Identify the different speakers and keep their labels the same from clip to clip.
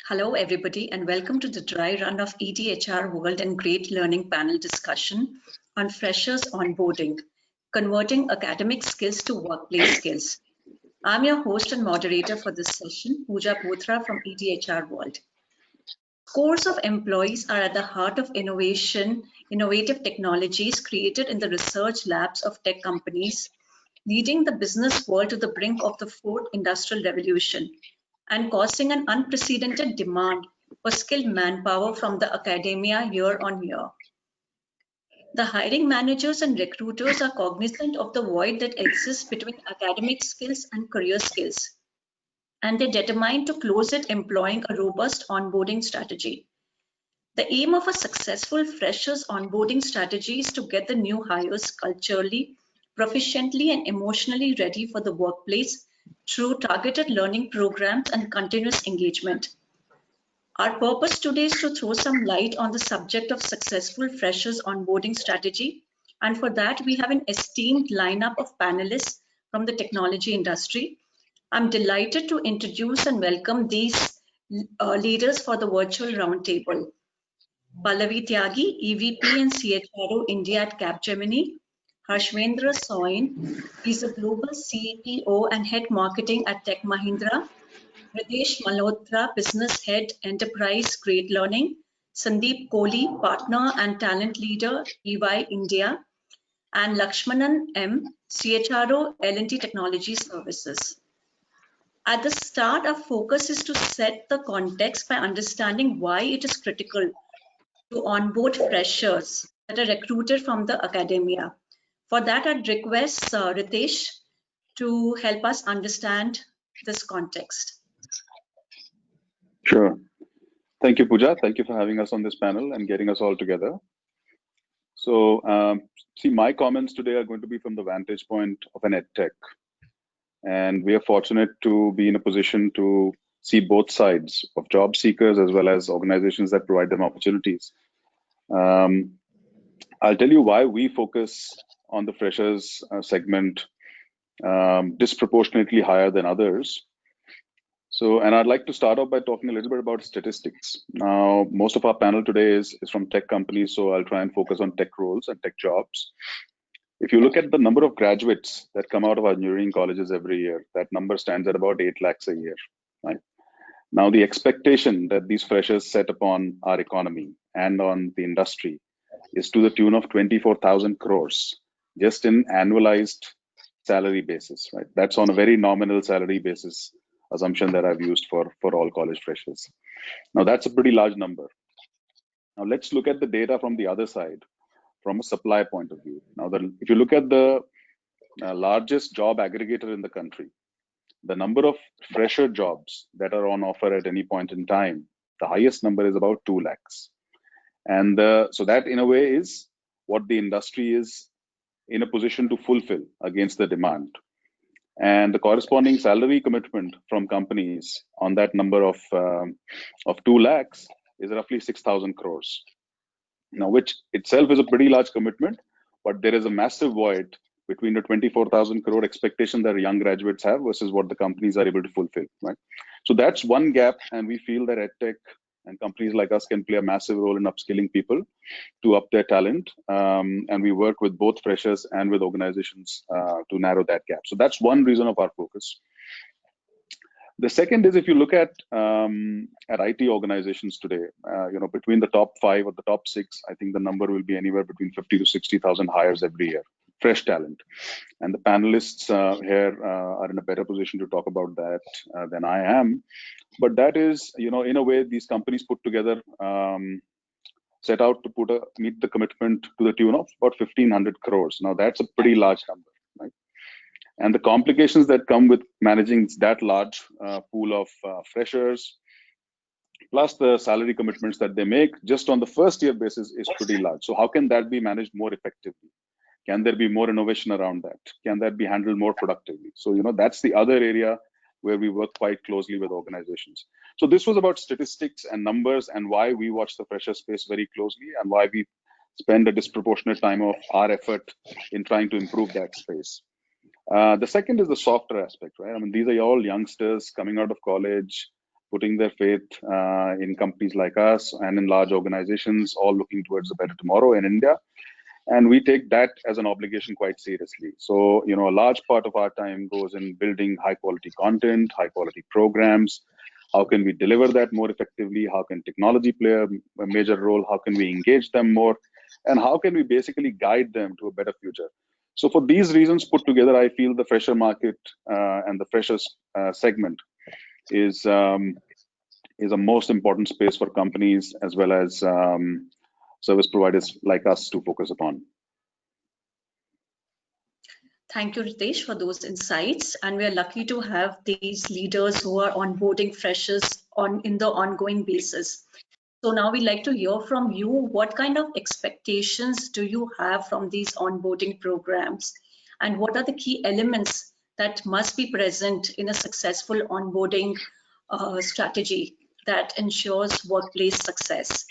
Speaker 1: Hello, everybody, and welcome to the dry run of ETHRWorld and Great Learning panel discussion on freshers onboarding, converting academic skills to workplace skills. I'm your host and moderator for this session, Pooja Bothra from ETHRWorld. Scores of employees are at the heart of innovative technologies created in the research labs of tech companies, leading the business world to the brink of the fourth industrial revolution and causing an unprecedented demand for skilled manpower from the academia year on year. The hiring managers and recruiters are cognizant of the void that exists between academic skills and career skills, and they're determined to close it employing a robust onboarding strategy. The aim of a successful freshers onboarding strategy is to get the new hires culturally, proficiently, and emotionally ready for the workplace through targeted learning programs and continuous engagement. Our purpose today is to throw some light on the subject of successful freshers onboarding strategy. And for that, we have an esteemed lineup of panelists from the technology industry. I'm delighted to introduce and welcome these leaders for the virtual roundtable. Pallavi Tyagi, EVP and CHRO India at Capgemini. Harshvendra Soin, he's a global CPO and head marketing at Tech Mahindra. Ridesh Malhotra, Business Head, Enterprise Great Learning. Sandeep Kohli, Partner and Talent Leader, EY India. And Lakshmanan M, CHRO, L&T Technology Services. At the start, our focus is to set the context by understanding why it is critical to onboard freshers that are recruited from the academia. For that, I'd request Ritesh to help us understand this context.
Speaker 2: Sure. Thank you, Pooja. Thank you for having us on this panel and getting us all together. So, my comments today are going to be from the vantage point of an edtech. And we are fortunate to be in a position to see both sides of job seekers as well as organizations that provide them opportunities. I'll tell you why we focus on the freshers segment disproportionately higher than others. So, and I'd like to start off by talking a little bit about statistics. Now, most of our panel today is from tech companies, so I'll try and focus on tech roles and tech jobs. If you look at the number of graduates that come out of our engineering colleges every year, that number stands at about 8 lakhs a year. Right? Now, the expectation that these freshers set upon our economy and on the industry is to the tune of 24,000 crores, just in annualized salary basis. Right? That's on a very nominal salary basis assumption that I've used for all college freshers. Now, that's a pretty large number. Now, let's look at the data from the other side, from a supply point of view. Now, if you look at the largest job aggregator in the country, the number of fresher jobs that are on offer at any point in time, the highest number is about 2 lakhs. And so that, in a way, is what the industry is in a position to fulfill against the demand. And the corresponding salary commitment from companies on that number of 2 lakhs is roughly 6,000 crores. Now, which itself is a pretty large commitment, but there is a massive void between the 24,000 crore expectation that young graduates have versus what the companies are able to fulfill. Right? So that's one gap, and we feel that EdTech and companies like us can play a massive role in upskilling people to up their talent. And we work with both freshers and with organizations to narrow that gap. So that's one reason of our focus. The second is, if you look at IT organizations today, between the top 5 or the top 6, I think the number will be anywhere between 50 to 60,000 hires every year, fresh talent. And the panelists here are in a better position to talk about that than I am. But that is, in a way, these companies put together, set out to meet the commitment to the tune of about 1,500 crores. Now, that's a pretty large number, right? And the complications that come with managing that large pool of freshers, plus the salary commitments that they make just on the first year basis is pretty large. So how can that be managed more effectively? Can there be more innovation around that? Can that be handled more productively? So, that's the other area where we work quite closely with organizations. So this was about statistics and numbers and why we watch the fresher space very closely and why we spend a disproportionate time of our effort in trying to improve that space. The second is the softer aspect, right? I mean, these are all youngsters coming out of college, putting their faith in companies like us and in large organizations, all looking towards a better tomorrow in India. And we take that as an obligation quite seriously. So, you know, a large part of our time goes in building high quality content, high quality programs. How can we deliver that more effectively? How can technology play a major role? How can we engage them more? And how can we basically guide them to a better future? So for these reasons put together, I feel the fresher market and the freshers segment is a most important space for companies as well as service providers like us to focus upon.
Speaker 1: Thank you, Ritesh, for those insights. And we are lucky to have these leaders who are onboarding freshers in the ongoing basis. So now we'd like to hear from you. What kind of expectations do you have from these onboarding programs? And what are the key elements that must be present in a successful onboarding strategy that ensures workplace success?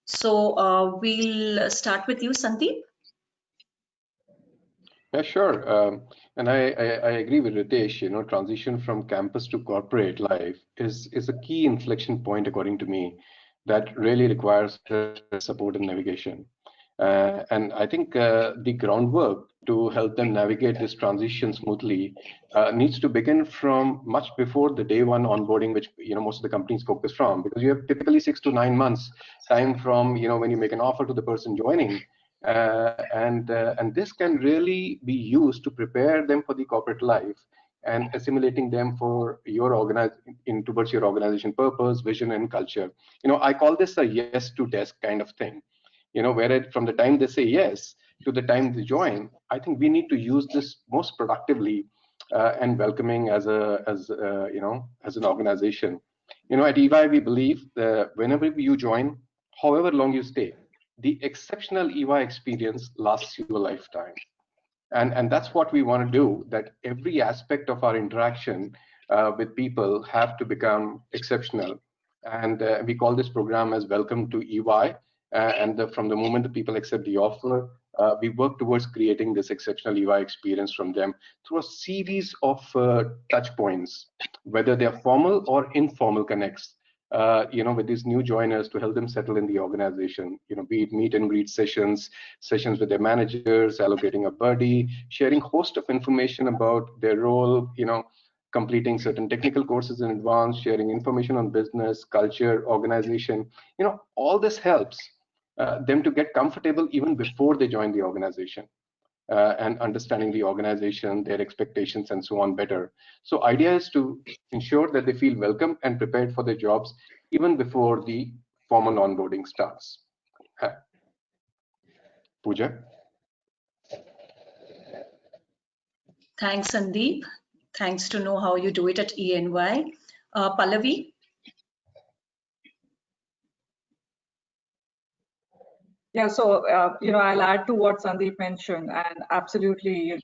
Speaker 1: So we'll start with you, Sandeep.
Speaker 3: Yeah, sure. And I agree with Ritesh. You know, transition from campus to corporate life is a key inflection point, according to me, that really requires support and navigation. And I think the groundwork to help them navigate this transition smoothly needs to begin from much before the day one onboarding, which most of the companies focus from, because you have typically 6 to 9 months time from when you make an offer to the person joining. And this can really be used to prepare them for the corporate life and assimilating them for your towards your organization purpose, vision, and culture. I call this a yes to desk kind of thing. Where from the time they say yes to the time they join, I think we need to use this most productively and welcoming as an organization. At EY, we believe that whenever you join, however long you stay, the exceptional EY experience lasts you a lifetime. And that's what we want to do, that every aspect of our interaction with people have to become exceptional. And we call this program as Welcome to EY. From the moment the people accept the offer, we work towards creating this exceptional EY experience from them through a series of touch points, whether they're formal or informal connects. With these new joiners to help them settle in the organization, be it meet and greet sessions with their managers, allocating a buddy, sharing host of information about their role, completing certain technical courses in advance, sharing information on business, culture, organization. All this helps them to get comfortable even before they join the organization. And understanding the organization, their expectations, and so on better. So idea is to ensure that they feel welcome and prepared for their jobs even before the formal onboarding starts. Pooja?
Speaker 1: Thanks, Sandeep. Thanks to know how you do it at ENY. Pallavi?
Speaker 4: Yeah, so I'll add to what Sandeep mentioned, and absolutely,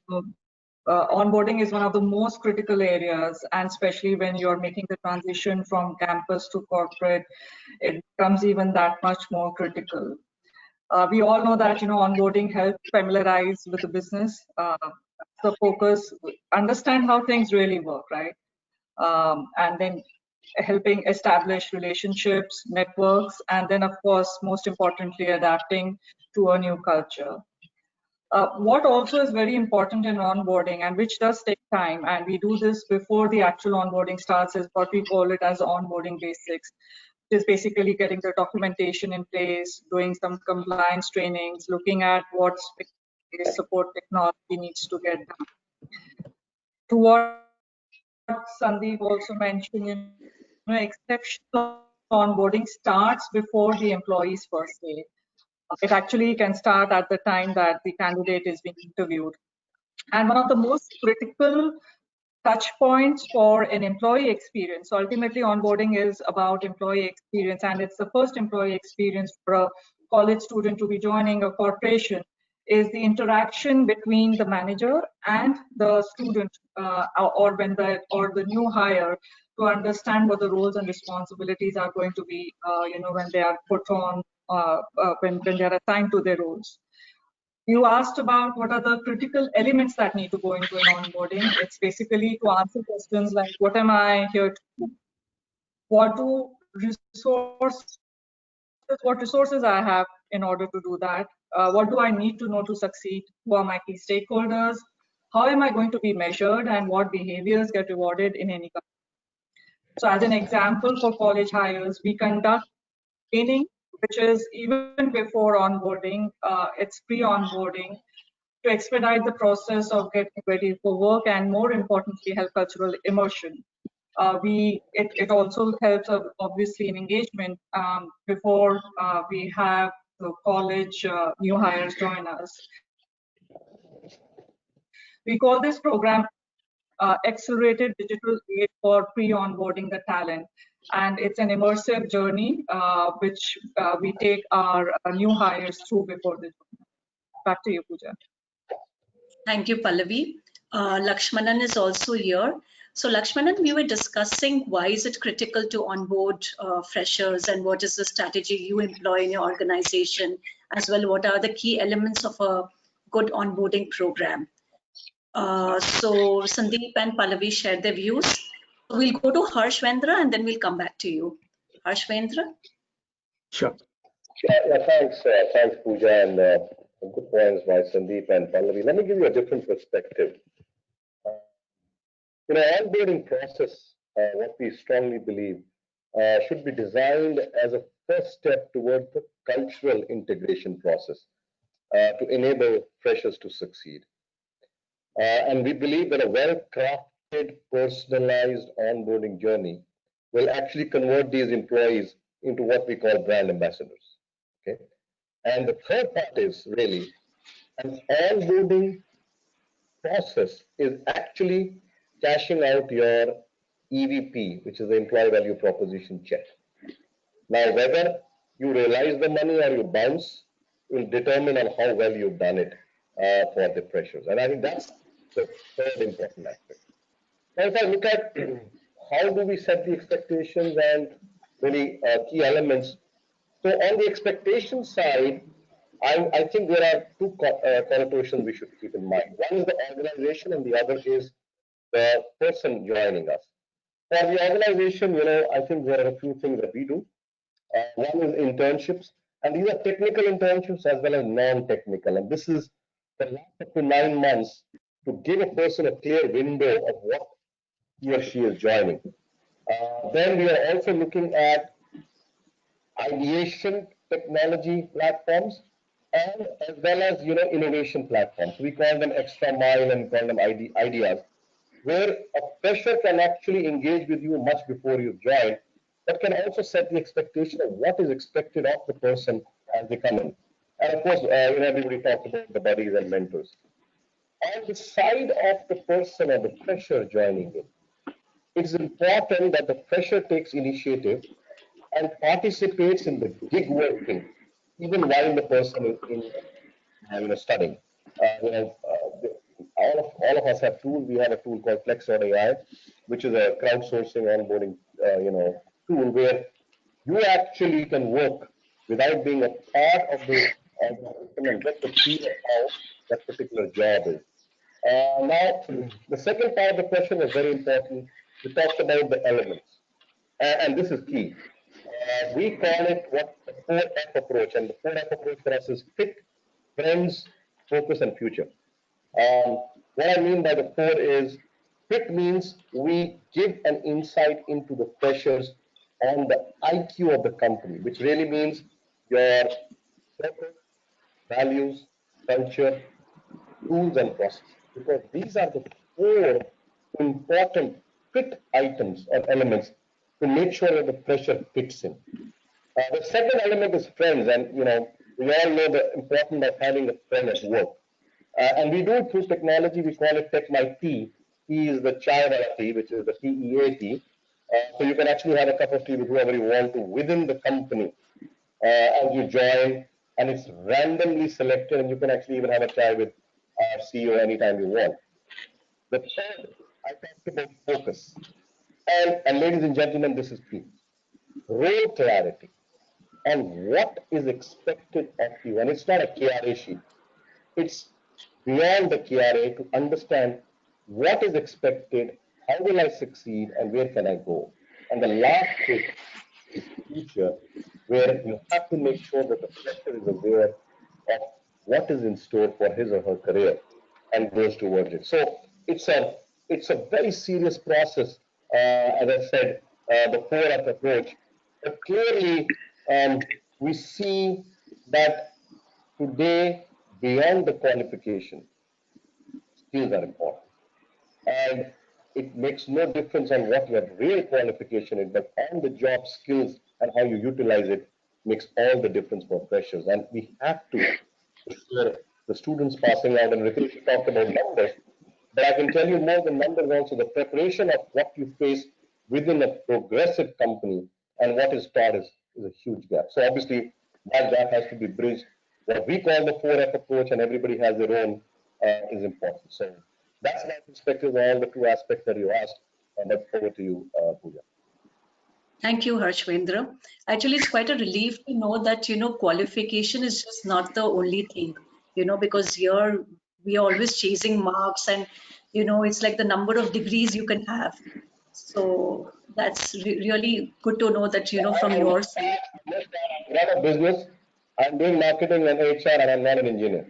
Speaker 4: onboarding is one of the most critical areas, and especially when you're making the transition from campus to corporate, it becomes even that much more critical. We all know that onboarding helps familiarize with the business, the focus, understand how things really work, right? And then helping establish relationships, networks, and then, of course, most importantly, adapting to a new culture. What also is very important in onboarding, and which does take time, and we do this before the actual onboarding starts, is what we call it as onboarding basics, which is basically getting the documentation in place, doing some compliance trainings, looking at what support technology needs to get done. To what Sandeep also mentioned, exceptional onboarding starts before the employee's first day. It actually can start at the time that the candidate is being interviewed. And one of the most critical touch points for an employee experience, so ultimately onboarding is about employee experience, and it's the first employee experience for a college student to be joining a corporation, is the interaction between the manager and the student or the new hire, to understand what the roles and responsibilities are going to be when they are put on when they are assigned to their roles. You asked about what are the critical elements that need to go into an onboarding. It's basically to answer questions like, what am I here to do? what resources I have in order to do that, what do I need to know to succeed, who are my key stakeholders, how am I going to be measured, and what behaviors get rewarded in any company. So as an example, for college hires, we conduct training, which is even before onboarding, it's pre-onboarding, to expedite the process of getting ready for work and, more importantly, help cultural immersion. It also helps obviously in engagement before we have the college new hires join us. We call this program Accelerated Digital Aid for Pre-Onboarding the Talent. And it's an immersive journey which we take our new hires through before the join. Back to you, Pooja.
Speaker 1: Thank you, Pallavi. Lakshmanan is also here. So Lakshmanan, we were discussing why is it critical to onboard freshers, and what is the strategy you employ in your organization, as well what are the key elements of a good onboarding program. So Sandeep and Pallavi shared their views. So we'll go to Harshvendra and then we'll come back to you. Harshvendra?
Speaker 5: Sure.
Speaker 6: Yeah, thanks, Pooja, and some good points by Sandeep and Pallavi. Let me give you a different perspective. Onboarding process, what we strongly believe, should be designed as a first step towards the cultural integration process to enable freshers to succeed. And we believe that a well-crafted, personalized onboarding journey will actually convert these employees into what we call brand ambassadors. Okay, and the third part is really an onboarding process is actually cashing out your EVP, which is the employee value proposition check. Now, whether you realize the money or you bounce will determine on how well you've done it for the freshers. And I think that's the third important aspect. Now, if I look at how do we set the expectations and really key elements. So on the expectation side, I think there are two connotations we should keep in mind. One is the organization and the other is the person joining us. For the organization, I think there are a few things that we do. One is internships, and these are technical internships as well as non-technical. And this is the last up to 9 months to give a person a clear window of what he or she is joining. Then we are also looking at ideation technology platforms and as well as innovation platforms. We call them extra mile and call them ideas, where a fresher can actually engage with you much before you join, but can also set the expectation of what is expected of the person as they come in. And of course, everybody talks about the buddies and mentors. On the side of the person or the fresher joining in, it's important that the fresher takes initiative and participates in the gig working, even while the person is in studying. All of us have tools. We have a tool called Flex.ai, which is a crowdsourcing onboarding tool where you actually can work without being a part of the organization and get the feel of how that particular job is. Now, the second part of the question is very important. We talked about the elements, and this is key. We call it what the 4F approach, and the 4F approach for us is fit, friends, focus, and future. What I mean by the 4 is fit means we give an insight into the freshers on the IQ of the company, which really means your purpose, values, culture, tools, and processes, because these are the 4 important fit items or elements to make sure that the fresher fits in. The second element is friends, and we all know the importance of having a friend at work. And we do it through technology. We call it Tech My Tea. Tea is the chai wala tea, which is the TEA. So you can actually have a cup of tea with whoever you want to within the company as you join, and it's randomly selected, and you can actually even have a chai with our CEO anytime you want. The third, I talked about focus. And ladies and gentlemen, this is key. Role clarity and what is expected of you. And it's not a KRA sheet. It's beyond the KRA to understand what is expected, how will I succeed, and where can I go. And the last bit is future, where you have to make sure that the fresher is aware of what is in store for his or her career and goes towards it. So it's a very serious process. As I said, the 4F approach. But clearly, we see that today, beyond the qualification, skills are important. And it makes no difference on what your real qualification is, but on the job skills and how you utilize it makes all the difference for freshers. And we have to ensure the students passing out, and Ritesh talked about numbers, but I can tell you more than numbers also, the preparation of what you face within a progressive company and what is taught is a huge gap. So obviously that gap has to be bridged. What we call the 4F approach, and everybody has their own, is important. So that's my perspective on all the two aspects that you asked. But over to you, Pooja.
Speaker 1: Thank you, Harshvendra. Actually, it's quite a relief to know that, qualification is just not the only thing, because here we are always chasing marks and, it's like the number of degrees you can have. So that's really good to know that, from your side.
Speaker 6: I run a business, I'm doing marketing and HR, and I'm not an engineer.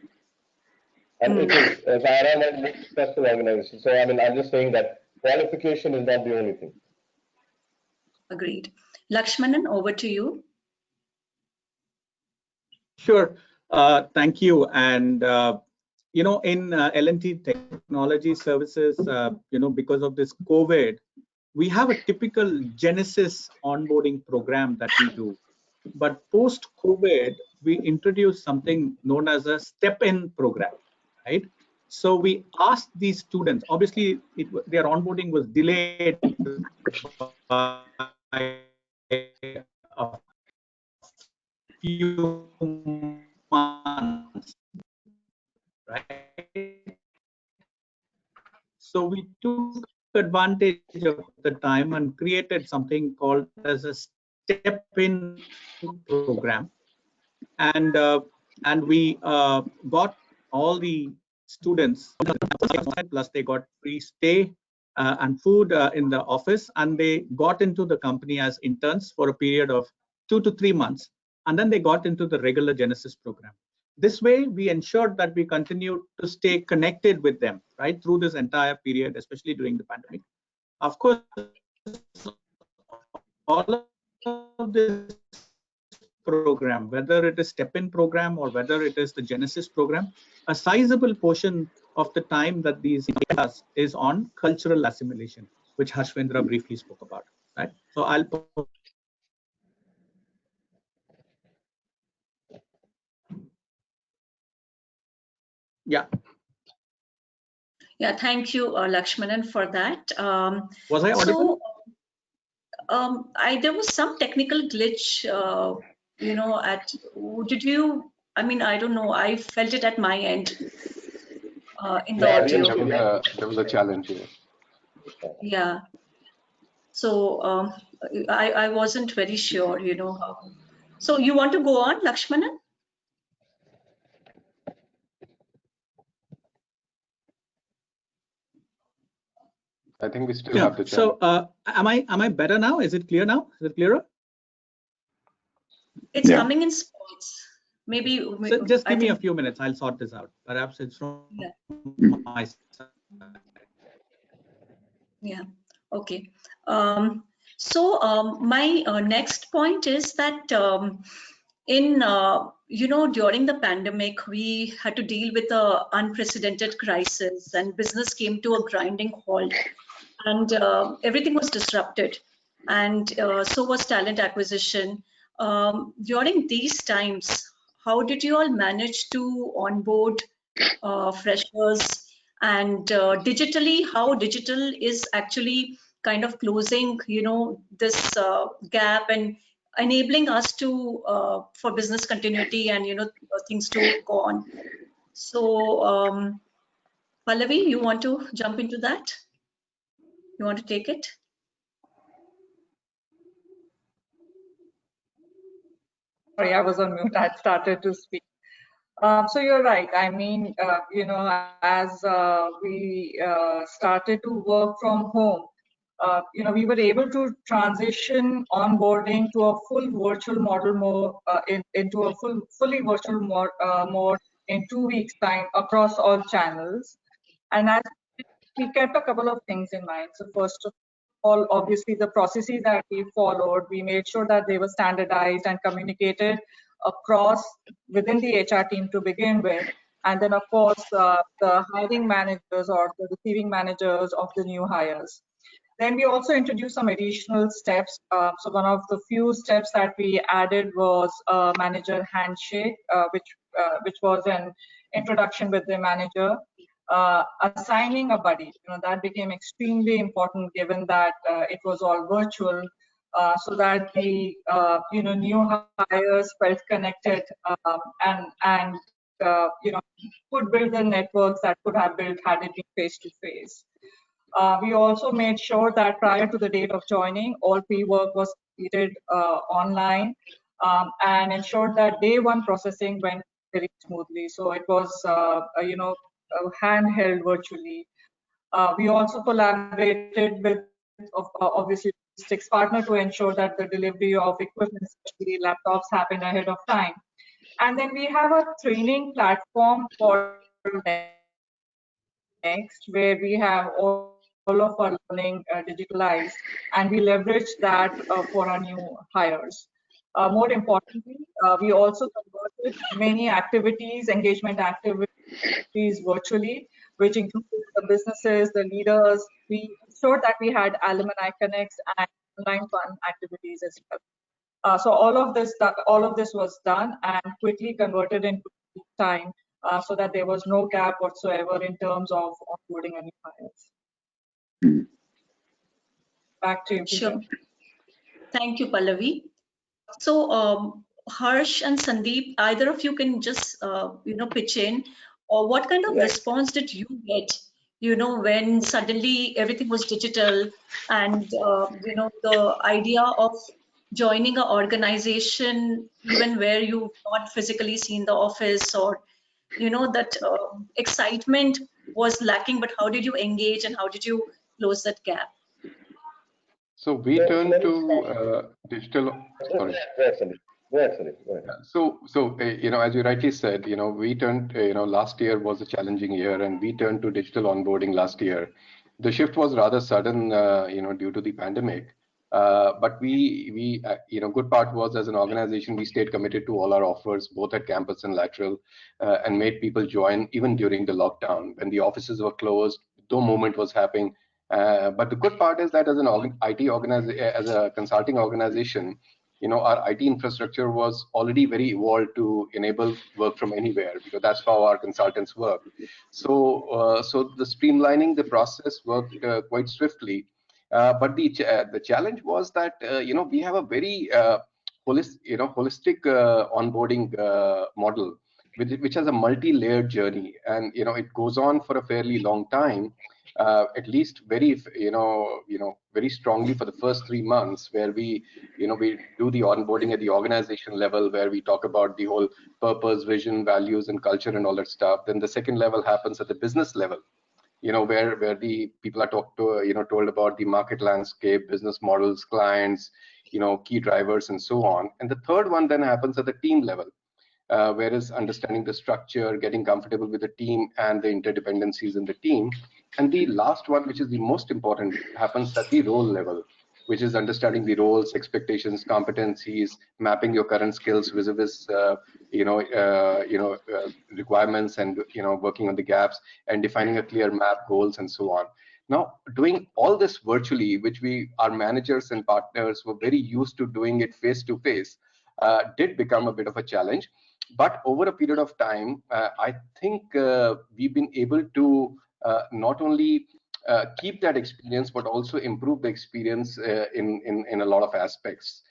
Speaker 6: And it is, as I run a most successful organization. So, I mean, I'm just saying that qualification is not the only thing.
Speaker 1: Agreed. Lakshmanan, over to you.
Speaker 5: Sure. Thank you. And, in L&T Technology Services, because of this COVID, we have a typical Genesis onboarding program that we do. But post-COVID, we introduced something known as a step-in program, right? So we asked these students, obviously their onboarding was delayed by a few months, right? So we took advantage of the time and created something called as a step-in program, and we got all the students, plus they got free stay and food in the office, and they got into the company as interns for a period of 2 to 3 months, and then they got into the regular Genesis program. This way, we ensured that we continued to stay connected with them, right, through this entire period, especially during the pandemic. Of course, all of this program, whether it is step-in program or whether it is the Genesis program, a sizable portion of the time that these does is on cultural assimilation, which Harshvendra briefly spoke about, right? So I'll. Yeah.
Speaker 1: Yeah, thank you, Lakshmanan, for that.
Speaker 5: Was I audible?
Speaker 1: So, there was some technical glitch, did you, I mean, I don't know, I felt it at my end in the audio.
Speaker 3: There was a challenge here.
Speaker 1: Yeah. So I wasn't very sure, So you want to go on, Lakshmanan?
Speaker 3: I think we still have the challenge.
Speaker 5: So am I better now? Is it clear now? Is it clearer?
Speaker 1: It's coming in spots. Maybe.
Speaker 5: So just give me a few minutes. I'll sort this out. Perhaps it's from my side.
Speaker 1: Yeah. Okay. So my next point is that during the pandemic, we had to deal with an unprecedented crisis, and business came to a grinding halt, and everything was disrupted, and so was talent acquisition. During these times, how did you all manage to onboard freshers, and digitally, how digital is actually kind of closing, this gap and enabling us to for business continuity and things to go on. So Pallavi, you want to jump into that? You want to take it?
Speaker 4: Sorry, I was on mute. I started to speak. So you're right. I mean, as we started to work from home, we were able to transition onboarding to a full virtual model into a fully virtual mode in 2 weeks' time across all channels. And as we kept a couple of things in mind. So first of all, obviously the processes that we followed, we made sure that they were standardized and communicated across within the HR team to begin with. And then of course, the hiring managers or the receiving managers of the new hires. Then we also introduced some additional steps. So one of the few steps that we added was a manager handshake, which was an introduction with the manager. Assigning a buddy, that became extremely important given that it was all virtual, so that the new hires felt connected and could build the networks that could have built had it been face to face. We also made sure that prior to the date of joining, all pre-work was completed online, and ensured that day one processing went very smoothly. So it was, handheld virtually. We also collaborated with, obviously, logistics partner to ensure that the delivery of equipment, especially laptops, happened ahead of time. And then we have a training platform called Next, where we have all of our learning digitalized, and we leverage that for our new hires. More importantly, we also converted many activities, engagement activities virtually, which included the businesses, the leaders. We ensured that we had alumni connects and online fun activities as well. So all of this was done and quickly converted into time, so that there was no gap whatsoever in terms of onboarding any hires. Back to you, Peter.
Speaker 1: Sure. Thank you, Pallavi. So Harsh and Sandeep, either of you can just pitch in, or what kind of response did you get, when suddenly everything was digital, and the idea of joining an organization even where you've not physically seen the office, or that excitement was lacking, but how did you engage and how did you close that gap?
Speaker 3: So we turned to digital. Sorry.
Speaker 6: Go ahead.
Speaker 3: So as you rightly said, we turned, last year was a challenging year, and we turned to digital onboarding last year. The shift was rather sudden, due to the pandemic. But we good part was, as an organization, we stayed committed to all our offers, both at campus and lateral, and made people join even during the lockdown when the offices were closed. No movement was happening. But the good part is that as an IT organization, as a consulting organization, our IT infrastructure was already very evolved to enable work from anywhere, because that's how our consultants work. So the streamlining the process worked quite swiftly. But the challenge was that we have a very holistic onboarding model, which has a multi-layered journey, and it goes on for a fairly long time. At least very strongly for the first 3 months, where we do the onboarding at the organization level, where we talk about the whole purpose, vision, values, and culture, and all that stuff. Then the second level happens at the business level, where the people are told about the market landscape, business models, clients, key drivers, and so on. And the third one then happens at the team level, whereas understanding the structure, getting comfortable with the team and the interdependencies in the team. And the last one, which is the most important, happens at the role level, which is understanding the roles, expectations, competencies, mapping your current skills vis-a-vis requirements, and working on the gaps, and defining a clear map, goals, and so on. Now, doing all this virtually, which our managers and partners were very used to doing it face to face, did become a bit of a challenge. But over a period of time, I think we've been able to not only keep that experience, but also improve the experience in a lot of aspects,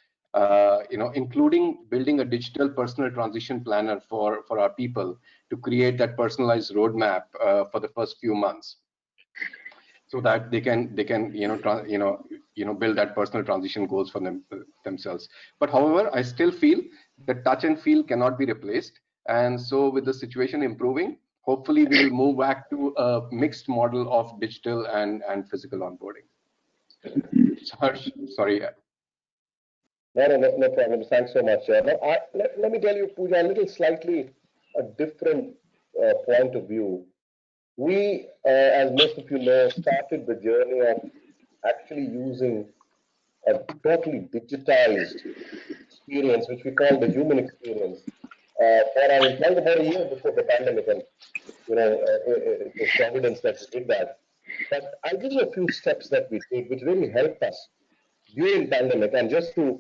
Speaker 3: including building a digital personal transition planner for our people to create that personalized roadmap for the first few months, so that they can build that personal transition goals for themselves. But however, I still feel that touch and feel cannot be replaced, and so with the situation improving, hopefully we will move back to a mixed model of digital and physical onboarding. Sorry.
Speaker 6: No problem. Thanks so much. Let me tell you, Pooja, a little slightly a different point of view. We, as most of you know, started the journey of actually using a totally digitized experience, which we call the human experience, for our employees about a year before the pandemic. And, it was providence that we did that. But I'll give you a few steps that we take, which really helped us during pandemic. And just to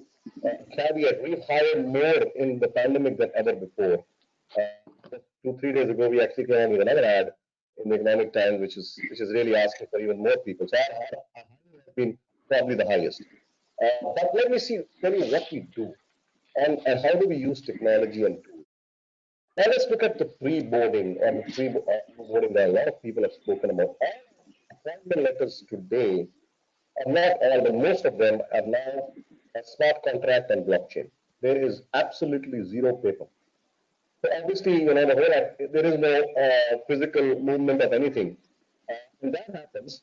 Speaker 6: caveat, we've hired more in the pandemic than ever before. 2-3 days ago, we actually came on with another ad in the Economic Times, which is really asking for even more people. So our hiring has been probably the highest. But let me tell you what we do and how do we use technology and tools. Now let's look at the pre-boarding or the pre-boarding that a lot of people have spoken about. All appointment letters today, and not all, but most of them are now a smart contract and blockchain. There is absolutely zero paper. So obviously, the whole there is no physical movement of anything. When that happens,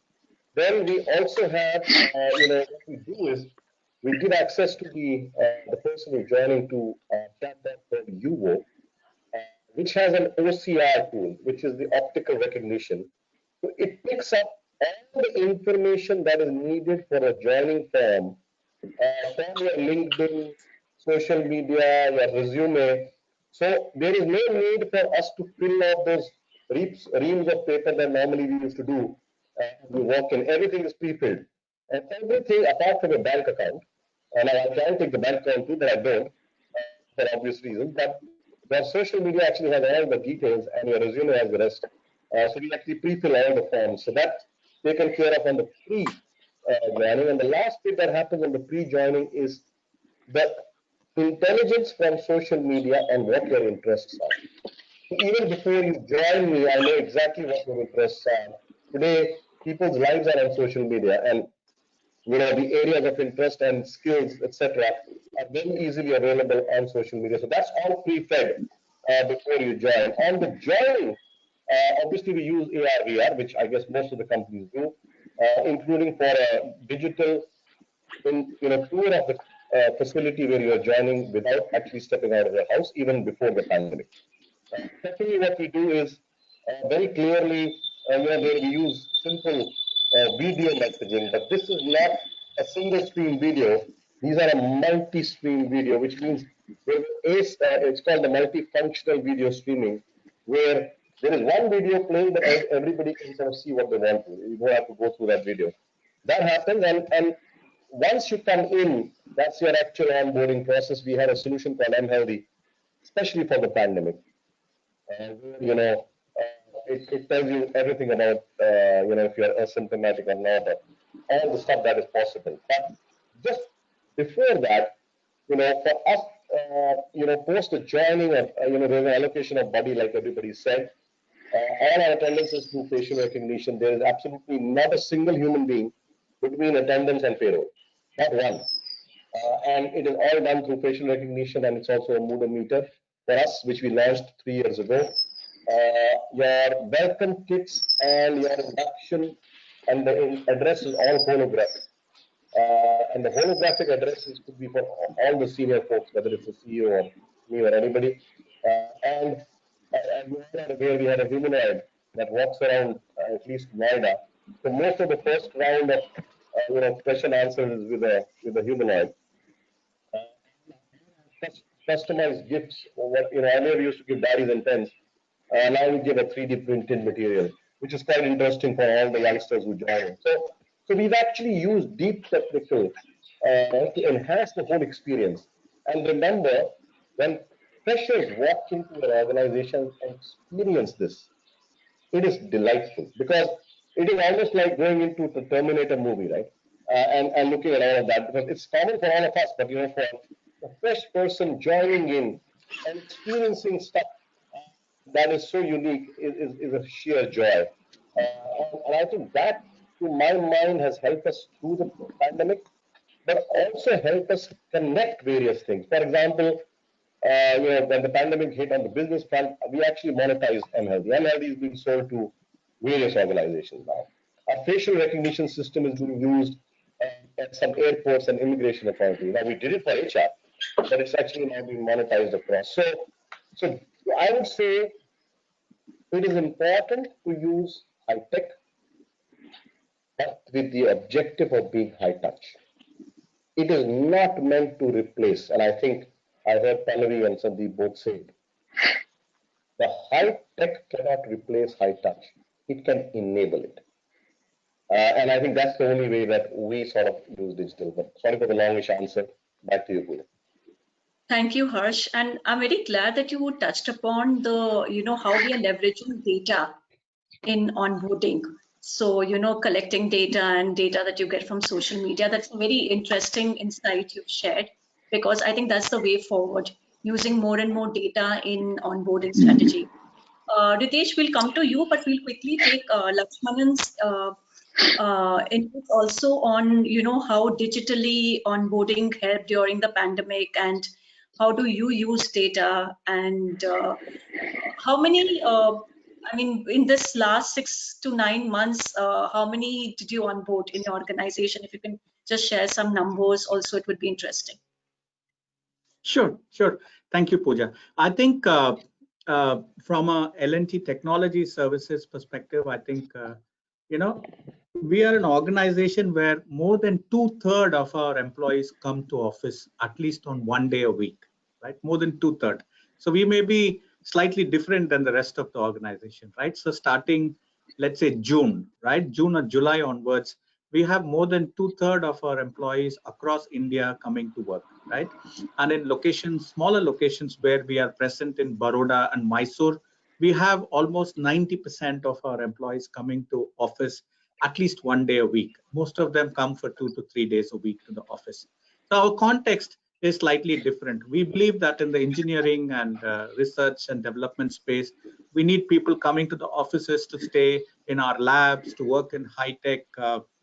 Speaker 6: then we also have, what we do is we give access to the person who's joining to a chatbot called ETHRWorld, which has an OCR tool, which is the optical recognition. So it picks up all the information that is needed for a joining form from your LinkedIn, social media, your resume. So there is no need for us to fill out those reams of paper that normally we used to do. We walk in, everything is pre-filled. And everything apart from a bank account, and I can take the bank account too, but I don't, for obvious reasons. But your social media actually has all the details and your resume has the rest. So we actually pre-fill all the forms. So that's taken care of on the pre-joining. And the last bit that happens on the pre-joining is the intelligence from social media and what your interests are. So even before you join me, I know exactly what your interests are. Today, people's lives are on social media, and the areas of interest and skills, etc., are very easily available on social media. So that's all pre-fed before you join. On the joining, obviously we use AR/VR, which I guess most of the companies do, including for a digital tour of the facility where you are joining without actually stepping out of your house, even before the pandemic. Secondly, what we do is very clearly, where we use simple video messaging, but this is not a single stream video. These are a multi-stream video, which means it's called the multifunctional video streaming, where there is one video playing, but everybody can sort of see what they want to. You don't have to go through that video. That happens, and once you come in, that's your actual onboarding process. We had a solution called mHealthy, especially for the pandemic. And it tells you everything about if you're asymptomatic or not, all the stuff that is possible. But just before that, for us, post the joining of there's an allocation of body, like everybody said. All our attendance is through facial recognition. There is absolutely not a single human being between attendance and payroll, not one. And it is all done through facial recognition, and it's also a mood meter for us, which we launched 3 years ago. Your welcome kits and your induction and the address is all holographic. And the holographic addresses could be for all the senior folks, whether it's the CEO or me or anybody. And we had a humanoid that walks around, at least Noida. So most of the first round of question answers is with a humanoid. Customized gifts. Earlier we used to give diaries and pens. Now we give a 3D printed material, which is quite interesting for all the youngsters who join. So we've actually used deep technical to enhance the whole experience. And remember, when freshers walk into an organization and experience this, it is delightful because it is almost like going into the Terminator movie, right? And looking at all of that, because it's common for all of us, but for a fresh person joining in and experiencing stuff that is so unique is a sheer joy. And I think that, to my mind, has helped us through the pandemic, but also helped us connect various things. For example, when the pandemic hit on the business front, we actually monetized mHealthy. mHealthy is being sold to various organizations now. Our facial recognition system is being used at some airports and immigration authorities. Now, we did it for HR, but it's actually now being monetized across. So I would say it is important to use high tech, but with the objective of being high touch. It is not meant to replace, and I think I heard Pallavi and Sandeep both say it. The high tech cannot replace high touch. It can enable it. And I think that's the only way that we sort of use digital. But sorry for the longish answer. Back to you, Pooja.
Speaker 1: Thank you, Harsh. And I'm very glad that you touched upon the, how we are leveraging data in onboarding. So, collecting data and data that you get from social media. That's a very interesting insight you've shared, because I think that's the way forward, using more and more data in onboarding strategy. Ritesh, we'll come to you, but we'll quickly take Lakshmanan's input also on, how digitally onboarding helped during the pandemic, and how do you use data, and how many, in this last 6 to 9 months, how many did you onboard in your organization? If you can just share some numbers also, it would be interesting.
Speaker 5: Sure. Thank you, Pooja. I think from a L&T technology services perspective, I think, we are an organization where more than 2/3 of our employees come to office at least on 1 day a week, right? More than 2/3. So we may be slightly different than the rest of the organization, right? So starting, let's say June, right? June or July onwards, we have more than 2/3 of our employees across India coming to work, right? And in locations, smaller locations where we are present in Baroda and Mysore, we have almost 90% of our employees coming to office at least 1 day a week. Most of them come for 2 to 3 days a week to the office. So our context is slightly different. We believe that in the engineering and research and development space, we need people coming to the offices to stay in our labs, to work in high-tech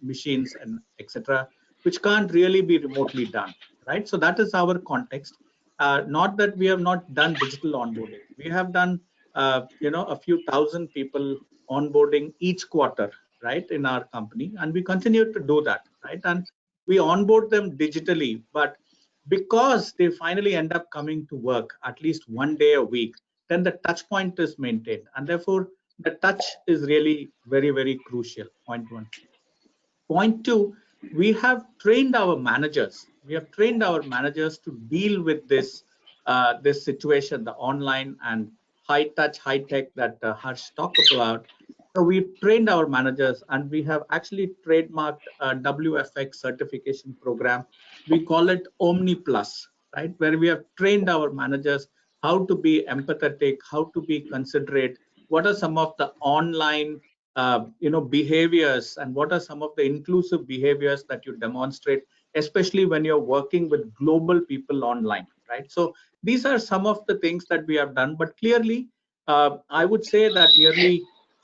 Speaker 5: machines and etc., which can't really be remotely done, right? So that is our context. Not that we have not done digital onboarding. We have done, a few thousand people onboarding each quarter, right, in our company, and we continue to do that, right? And we onboard them digitally, but because they finally end up coming to work at least 1 day a week, then the touch point is maintained, and therefore the touch is really very, very crucial. Point one. Point two, we have trained our managers. We have trained our managers to deal with this this situation, the online and high touch, high tech that Harsh talked about. So we trained our managers, and we have actually trademarked a WFX certification program. We call it Omni Plus, right? Where we have trained our managers how to be empathetic, how to be considerate, what are some of the online behaviors, and what are some of the inclusive behaviors that you demonstrate, especially when you're working with global people online, right? So these are some of the things that we have done, but clearly I would say that nearly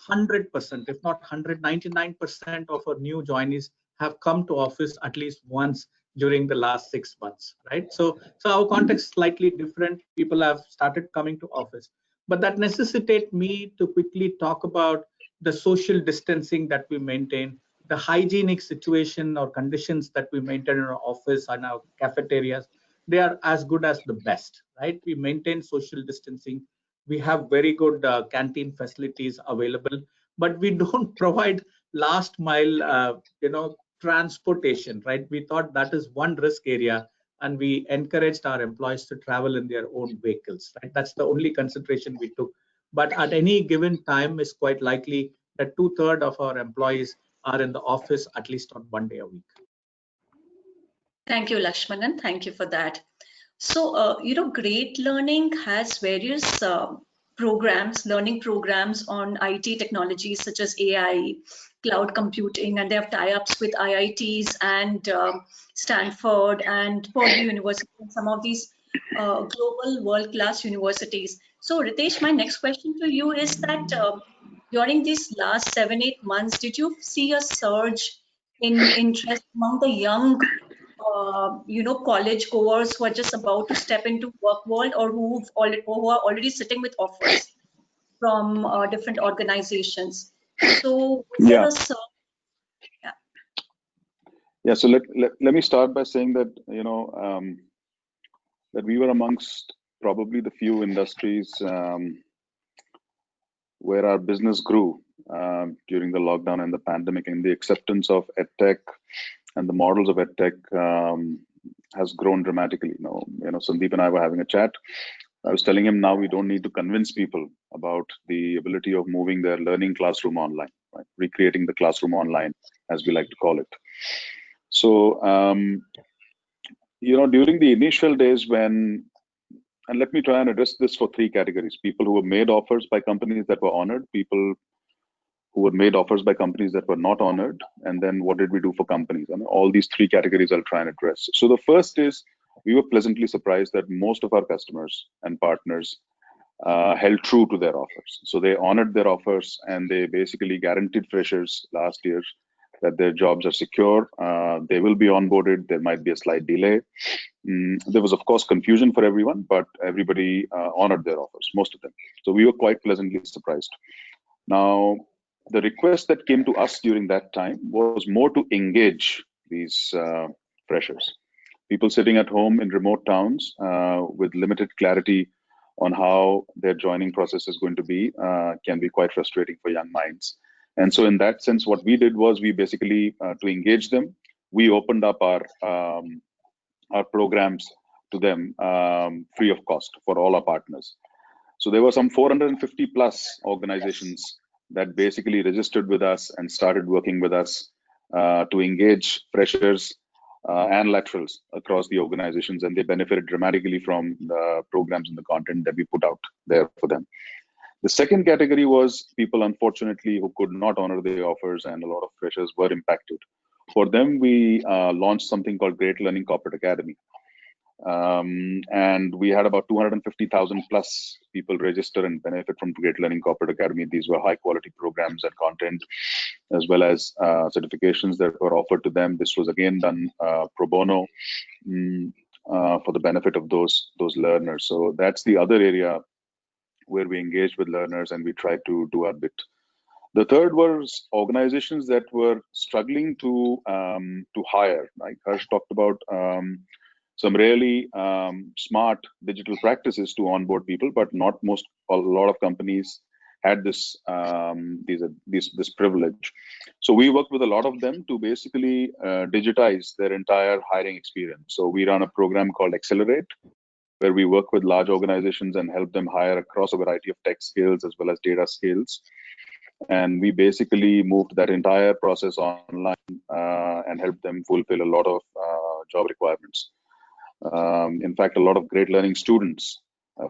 Speaker 5: 100%, if not 199% of our new joinees have come to office at least once during the last 6 months, right? So our context is slightly different. People have started coming to office, but that necessitates me to quickly talk about the social distancing that we maintain, the hygienic situation or conditions that we maintain in our office and our cafeterias. They are as good as the best, right? We maintain social distancing. We have very good canteen facilities available, but we don't provide last mile, transportation, right? We thought that is one risk area, and we encouraged our employees to travel in their own vehicles, right? That's the only consideration we took. But at any given time, it's quite likely that 2/3 of our employees are in the office at least on 1 day a week.
Speaker 1: Thank you, Lakshmanan. Thank you for that. So, Great Learning has various learning programs on IT technologies such as AI, cloud computing, and they have tie-ups with IITs and Stanford and Purdue University, and some of these global world-class universities. So, Ritesh, my next question to you is that during these last 7-8 months, did you see a surge in interest among the young college goers who are just about to step into work world, or who are already sitting with offers from different organizations? So,
Speaker 2: Yeah. Yeah, so let me start by saying that, that we were amongst probably the few industries where our business grew during the lockdown and the pandemic, and the acceptance of edtech and the models of edtech has grown dramatically. Sandeep and I were having a chat. I was telling him now we don't need to convince people about the ability of moving their learning classroom online, right? Recreating the classroom online, as we like to call it. So, during the initial days when, and let me try and address this for three categories: people who were made offers by companies that were honored, people who were made offers by companies that were not honored, and then what did we do for companies? I mean, all these three categories I'll try and address. So the first is we were pleasantly surprised that most of our customers and partners held true to their offers. So they honored their offers and they basically guaranteed freshers last year that their jobs are secure. They will be onboarded. There might be a slight delay. There was, of course, confusion for everyone, but everybody honored their offers, most of them. So we were quite pleasantly surprised. Now, the request that came to us during that time was more to engage these freshers. People sitting at home in remote towns with limited clarity on how their joining process is going to be can be quite frustrating for young minds. And so in that sense, what we did was we basically, to engage them, we opened up our programs to them free of cost for all our partners. So there were some 450 plus organizations that basically registered with us and started working with us to engage freshers and laterals across the organizations, and they benefited dramatically from the programs and the content that we put out there for them. The second category was people, unfortunately, who could not honor their offers, and a lot of freshers were impacted. For them, we launched something called Great Learning Corporate Academy. And we had about 250,000 plus people register and benefit from Great Learning Corporate Academy. These were high quality programs and content, as well as certifications that were offered to them. This was again done pro bono for the benefit of those learners. So that's the other area where we engaged with learners and we tried to do our bit. The third was organizations that were struggling to hire. Like Harsh talked about some really smart digital practices to onboard people, but a lot of companies had this this privilege. So we worked with a lot of them to basically digitize their entire hiring experience. So we run a program called Accelerate, where we work with large organizations and help them hire across a variety of tech skills as well as data skills. And we basically moved that entire process online and helped them fulfill a lot of job requirements. In fact, a lot of great learning students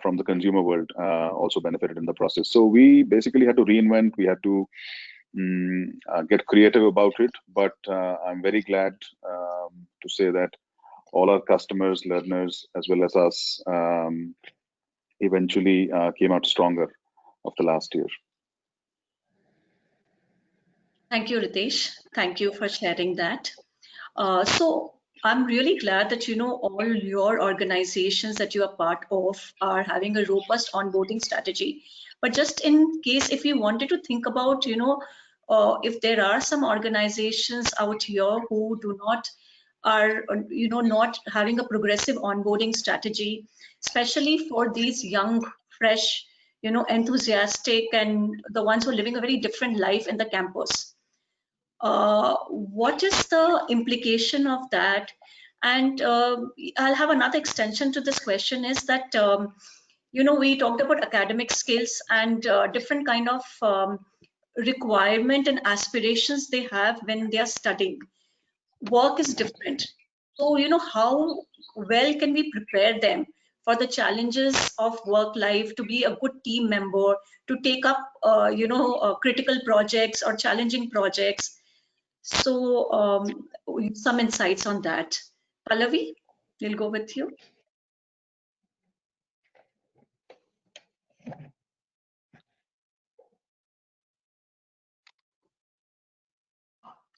Speaker 2: from the consumer world also benefited in the process. So we basically had to reinvent, we had to get creative about it, but I'm very glad to say that all our customers, learners, as well as us eventually came out stronger after last year.
Speaker 1: Thank you, Ritesh. Thank you for sharing that. So I'm really glad that, all your organizations that you are part of are having a robust onboarding strategy. But just in case, if you wanted to think about, if there are some organizations out here who are not having a progressive onboarding strategy, especially for these young, fresh, enthusiastic, and the ones who are living a very different life in the campus. What is the implication of that? And I'll have another extension to this question is that, we talked about academic skills and different kind of requirement and aspirations they have when they are studying. Work is different. So, how well can we prepare them for the challenges of work life, to be a good team member, to take up, critical projects or challenging projects? So some insights on that. Pallavi, we'll go with you.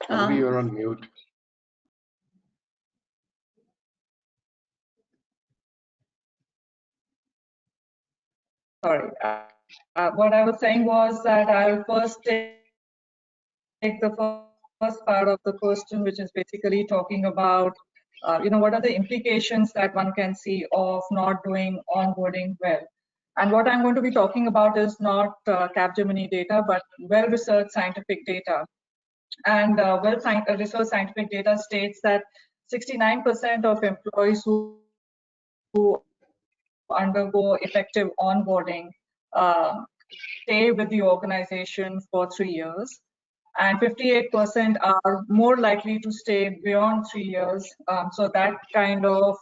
Speaker 3: Pallavi, you're on mute.
Speaker 4: Sorry. What I was saying was that I'll first take the first part of the question, which is basically talking about, what are the implications that one can see of not doing onboarding well. And what I'm going to be talking about is not Capgemini data, but well-researched scientific data. And well-researched scientific data states that 69% of employees who undergo effective onboarding stay with the organization for 3 years, and 58% are more likely to stay beyond 3 years. So that kind of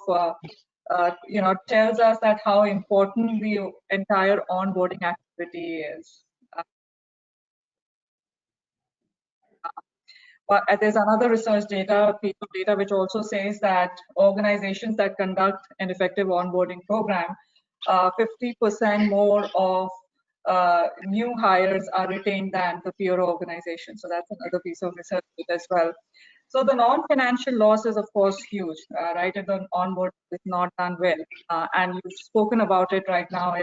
Speaker 4: tells us that how important the entire onboarding activity is. But there's another research data, piece of data, which also says that organizations that conduct an effective onboarding program, 50% more of new hires are retained than the peer organization. So that's another piece of research as well. So the non-financial loss is, of course, huge, right? If the onboarding is not done well. And you've spoken about it right now.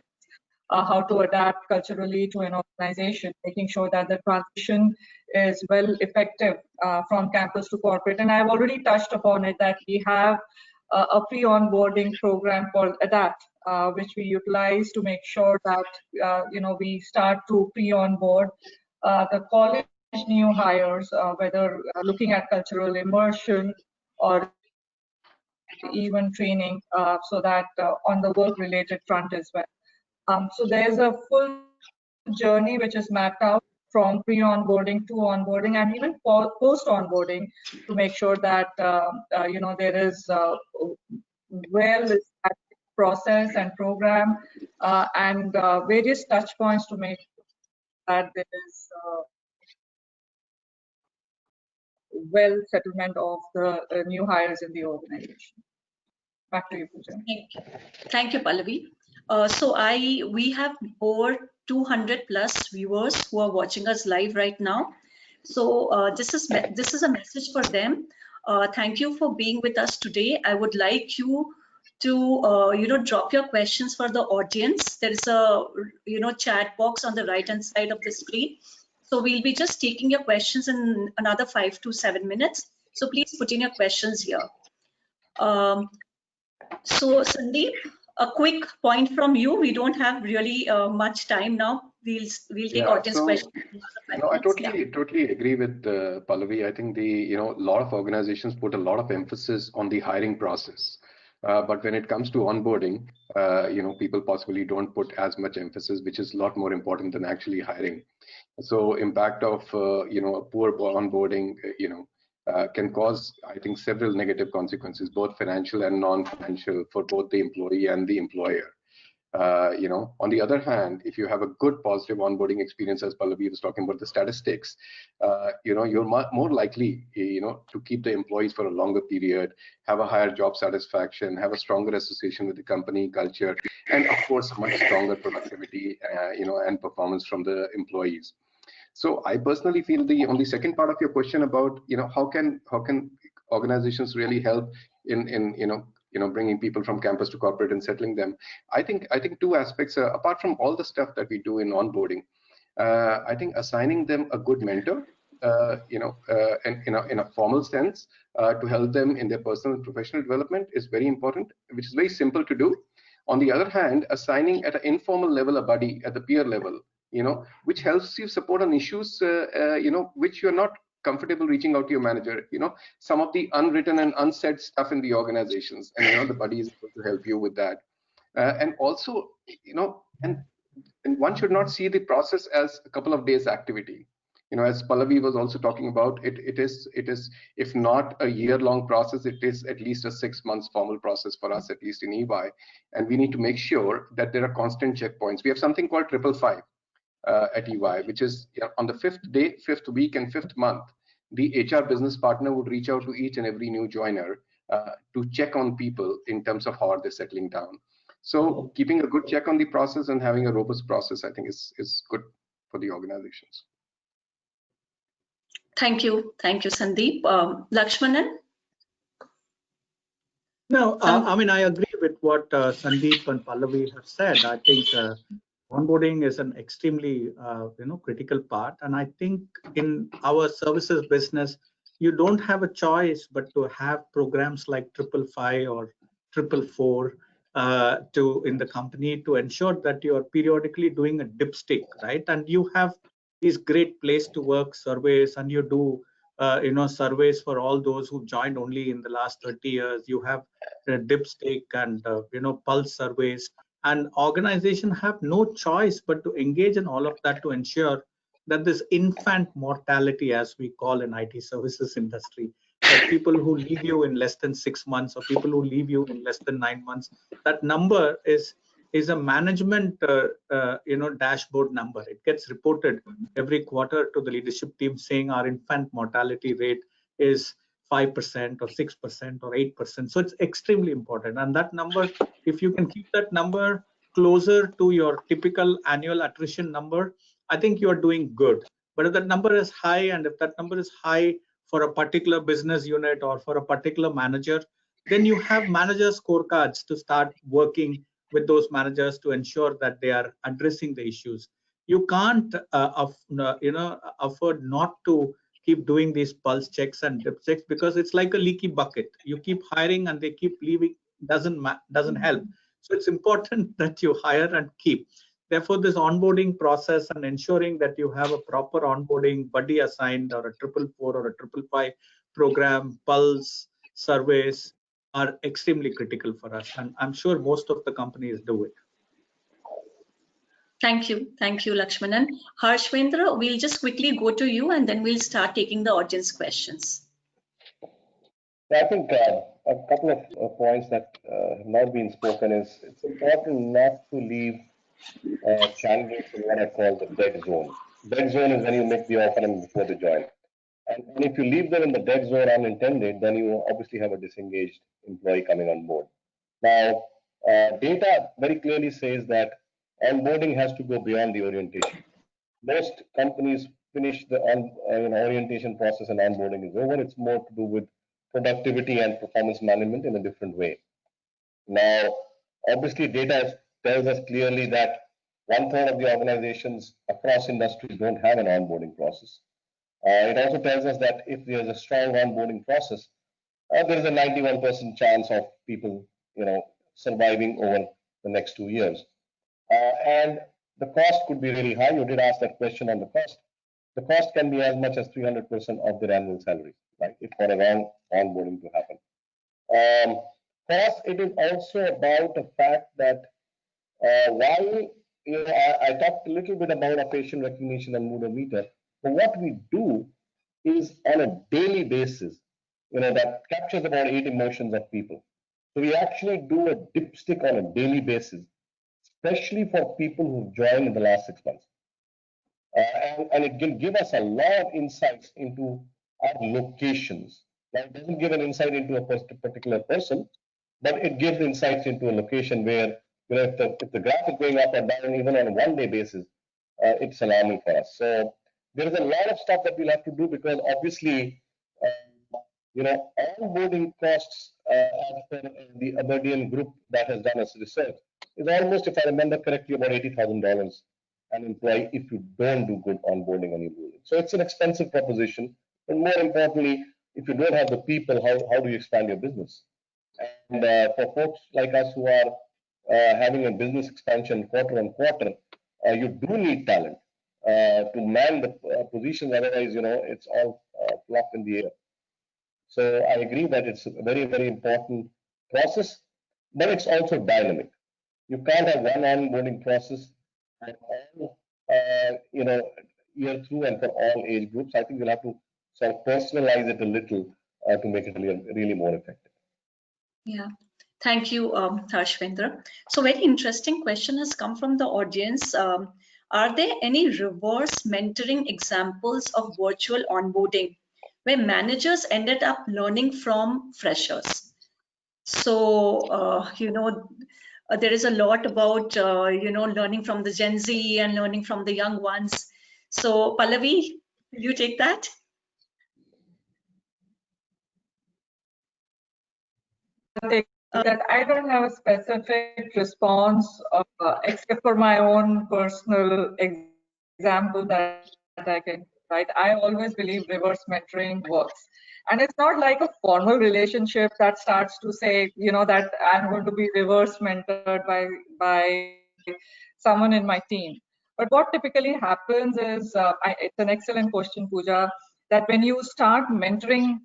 Speaker 4: How to adapt culturally to an organization, making sure that the transition is well effective from campus to corporate. And I've already touched upon it that we have a pre-onboarding program called ADAPT, which we utilize to make sure that we start to pre-onboard the college new hires, whether looking at cultural immersion or even training, so that on the work-related front as well. So there's a full journey which is mapped out from pre-onboarding to onboarding and even post-onboarding to make sure that there is well-established process and program and various touch points to make that there is well settlement of the new hires in the organization. Back to you, Pooja.
Speaker 1: Thank you, Pallavi. So we have over 200 plus viewers who are watching us live right now. So this is a message for them. Thank you for being with us today. I would like you to drop your questions for the audience. There is a chat box on the right hand side of the screen. So we'll be just taking your questions in another 5 to 7 minutes. So please put in your questions here. So Sandeep, a quick point from you. We don't have really much time now. We'll take audience questions.
Speaker 3: No, I totally agree with Pallavi. I think a lot of organizations put a lot of emphasis on the hiring process. But when it comes to onboarding, people possibly don't put as much emphasis, which is a lot more important than actually hiring. So impact of a poor onboarding, can cause, I think, several negative consequences, both financial and non-financial, for both the employee and the employer. On the other hand, if you have a good positive onboarding experience, as Pallavi was talking about the statistics, you're more likely, to keep the employees for a longer period, have a higher job satisfaction, have a stronger association with the company culture, and of course, much stronger productivity, and performance from the employees. So I personally feel on the second part of your question about, how can organizations really help in bringing people from campus to corporate and settling them. I think two aspects, apart from all the stuff that we do in onboarding. I think assigning them a good mentor, and in a formal sense, to help them in their personal and professional development is very important, which is very simple to do. On the other hand, assigning at an informal level a buddy at the peer level, which helps you support on issues, which you're not comfortable reaching out to your manager, some of the unwritten and unsaid stuff in the organizations, and the buddy is able to help you with that. And also, and one should not see the process as a couple of days activity. As Pallavi was also talking about, it is if not a year-long process, it is at least a 6 months formal process for us, at least in EY. And we need to make sure that there are constant checkpoints. We have something called 555 at EY, which is on the 5th day, 5th week, and 5th month, the HR business partner would reach out to each and every new joiner to check on people in terms of how are they settling down. So keeping a good check on the process and having a robust process, I think, is good for the organizations.
Speaker 1: Thank you, Sandeep. Lakshmanan?
Speaker 5: No, I mean, I agree with what Sandeep and Pallavi have said. I think onboarding is an extremely critical part, and I think in our services business you don't have a choice but to have programs like 555 or 444 in the company to ensure that you are periodically doing a dipstick, right? And you have these great place to work surveys, and you do surveys for all those who joined only in the last 30 years. You have dipstick and pulse surveys, and organizations have no choice but to engage in all of that to ensure that this infant mortality, as we call in IT services industry, that people who leave you in less than 6 months or people who leave you in less than 9 months, that number is a management dashboard number. It gets reported every quarter to the leadership team saying our infant mortality rate is 5% or 6% or 8%. So it's extremely important. And that number, if you can keep that number closer to your typical annual attrition number, I think you are doing good. But if that number is high, and if that number is high for a particular business unit or for a particular manager, then you have manager scorecards to start working with those managers to ensure that they are addressing the issues. You can't afford not to keep doing these pulse checks and dip checks, because it's like a leaky bucket. You keep hiring and they keep leaving, doesn't help. So it's important that you hire and keep. Therefore, this onboarding process and ensuring that you have a proper onboarding buddy assigned, or a 444 or a 555 program, pulse surveys are extremely critical for us. And I'm sure most of the companies do it.
Speaker 1: Thank you, Lakshmanan. Harshvendra, we'll just quickly go to you and then we'll start taking the audience questions.
Speaker 6: I think a couple of points that have not been spoken is it's important not to leave candidates in what I call the dead zone. Dead zone is when you make the offer and before they join. And if you leave them in the dead zone unintended, then you obviously have a disengaged employee coming on board. Now, data very clearly says that onboarding has to go beyond the orientation. Most companies finish the orientation process and onboarding is over. It's more to do with productivity and performance management in a different way. Now, obviously, data tells us clearly that 1/3 of the organizations across industries don't have an onboarding process. It also tells us that if there's a strong onboarding process, there is a 91% chance of people, surviving over the next 2 years. And the cost could be really high. You did ask that question on the cost. The cost can be as much as 300% of their annual salary, right? If for a wrong onboarding to happen. For us, it is also about the fact that while I talked a little bit about our facial recognition and mood meter, but what we do is on a daily basis, that captures about 8 emotions of people. So we actually do a dipstick on a daily basis, especially for people who've joined in the last 6 months. And it can give us a lot of insights into our locations. Now, it doesn't give an insight into a particular person, but it gives insights into a location where, if the graph is going up or down, even on a one-day basis, it's alarming for us. So there is a lot of stuff that we'll have to do, because obviously, onboarding costs, as per the Aberdeen group that has done its research, is almost, if I remember correctly, about $80,000 an employee if you don't do good onboarding and onboarding. So it's an expensive proposition. And more importantly, if you don't have the people, how do you expand your business? And for folks like us who are having a business expansion quarter on quarter, you do need talent to man the positions. Otherwise, it's all fluff in the air. So I agree that it's a very, very important process, but it's also dynamic. You can't have one onboarding process for all, year through and for all age groups. I think you'll have to sort of personalize it a little to make it really more effective.
Speaker 1: Yeah, thank you, Harshvendra. So very interesting question has come from the audience. Are there any reverse mentoring examples of virtual onboarding where managers ended up learning from freshers? So, there is a lot about, learning from the Gen Z and learning from the young ones. So Pallavi, will you take that?
Speaker 4: that I don't have a specific response except for my own personal example that I can, right? I always believe reverse mentoring works. And it's not like a formal relationship that starts to say, you know, that I'm going to be reverse mentored by someone in my team. But what typically happens is, it's an excellent question, Pooja, that when you start mentoring,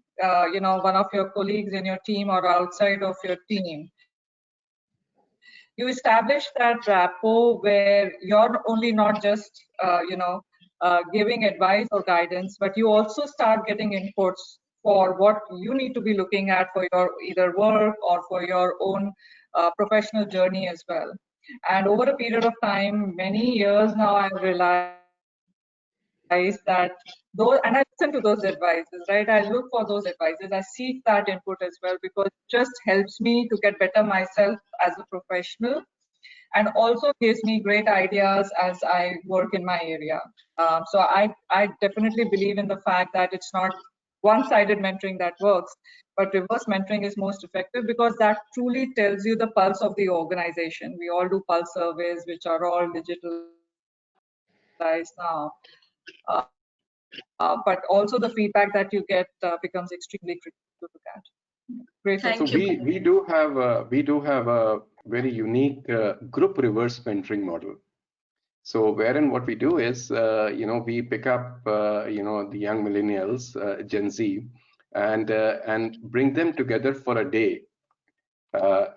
Speaker 4: you know, one of your colleagues in your team or outside of your team, you establish that rapport where you're only not just, giving advice or guidance, but you also start getting inputs for what you need to be looking at for your either work or for your own professional journey as well. And over a period of time, many years now, I've realized that those, and I listen to those advices, right? I look for those advices. I seek that input as well, because it just helps me to get better myself as a professional, and also gives me great ideas as I work in my area. So I definitely believe in the fact that it's not one-sided mentoring that works, but reverse mentoring is most effective, because that truly tells you the pulse of the organization. We all do pulse surveys, which are all digitalized now. But also the feedback that you get becomes extremely critical to look at. Great.
Speaker 1: Thank
Speaker 3: So
Speaker 1: you.
Speaker 3: we do have a very unique group reverse mentoring model. So wherein what we do is, we pick up, the young millennials, Gen Z, and bring them together for a day,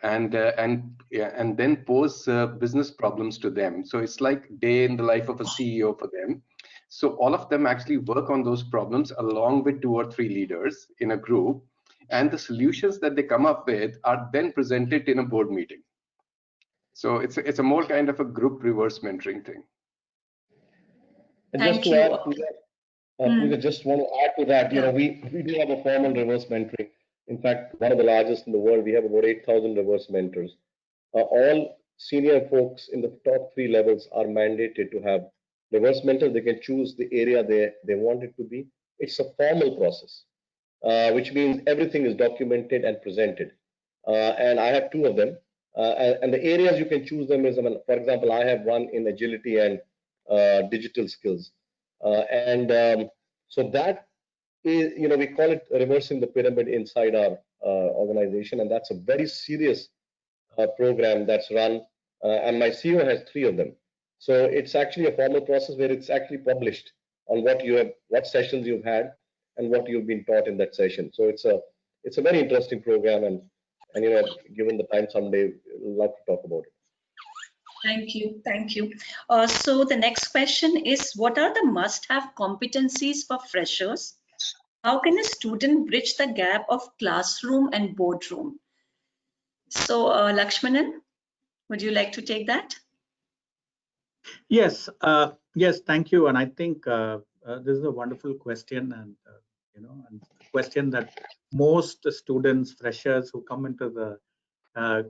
Speaker 3: and then pose business problems to them. So it's like day in the life of a CEO for them. So all of them actually work on those problems along with 2 or 3 leaders in a group, and the solutions that they come up with are then presented in a board meeting. So it's a more kind of a group reverse mentoring thing.
Speaker 6: And
Speaker 1: Thank
Speaker 6: just to
Speaker 1: you.
Speaker 6: add to that, Pooja, just want to add to that, we do have a formal reverse mentoring. In fact, one of the largest in the world. We have about 8,000 reverse mentors. All senior folks in the top 3 levels are mandated to have reverse mentors. They can choose the area they want it to be. It's a formal process, which means everything is documented and presented. And I have 2 of them. And the areas you can choose them is, for example, I have one in agility and digital skills. So that is, we call it reversing the pyramid inside our organization. And that's a very serious program that's run. And my CEO has 3 of them. So it's actually a formal process where it's actually published on what sessions you've had and what you've been taught in that session. So it's a very interesting program, and given the time someday, we'll love to talk about it.
Speaker 1: Thank you. Thank you. So the next question is, what are the must-have competencies for freshers? How can a student bridge the gap of classroom and boardroom? So Lakshmanan, would you like to take that?
Speaker 5: Yes, yes, thank you. And I think this is a wonderful question, and and a question that most students, freshers who come into the